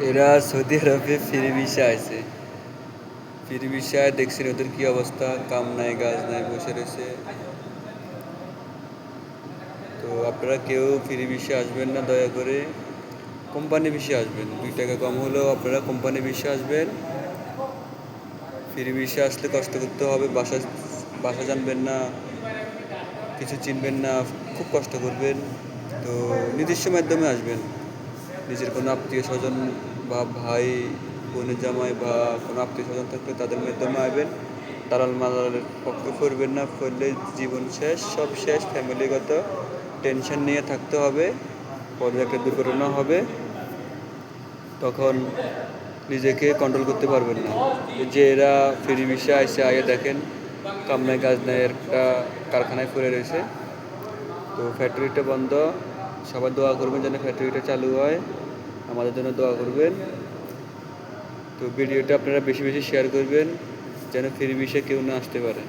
এরা সৌদি আরবে free visa আছে। ফ্রি ভিসায় দেখছেন ওদের কি অবস্থা, কাম নাই কাজ নাই বসে রয়েছে। তো আপনারা কেউ ফ্রি ভিসা আসবেন না, দয়া করে কোম্পানি ভিসা আসবেন। 2 টাকা কম হলেও আপনারা কোম্পানি ভিসা আসবেন। ফ্রি ভিসা আসলে কষ্ট করতে হবে, বাসা বাসা জানবেন না, কিছু চিনবেন না, খুব কষ্ট করবেন। তো নিজস্ব মাধ্যমে আসবেন, নিজের কোনো আত্মীয় স্বজন বা ভাই বোনের জামাই বা কোনো আত্মীয় স্বজন থাকলে তাদের মাধ্যমে আসবেন। দালাল মালালের পক্ষে করবেন না, করলে জীবন শেষ, সব শেষ। ফ্যামিলিগত টেনশন নিয়ে থাকতে হবে, পরে একটা দুর্ঘটনা হবে, তখন নিজেকে কন্ট্রোল করতে পারবেন না। যে এরা ফ্রি ভিসা এসে আগে দেখেন কাম নাই কাজ নাই একটা কারখানায় পড়ে রয়েছে। তো ফ্যাক্টরিটা বন্ধ, সবাই দোয়া করবেন যেন ফ্যাক্টরিটা চালু হয়, আমাদের জন্য দোয়া করবেন। তো ভিডিওটা আপনারা বেশি বেশি শেয়ার করবেন যেন ফ্রি ভিসা কেউ না আসতে পারে।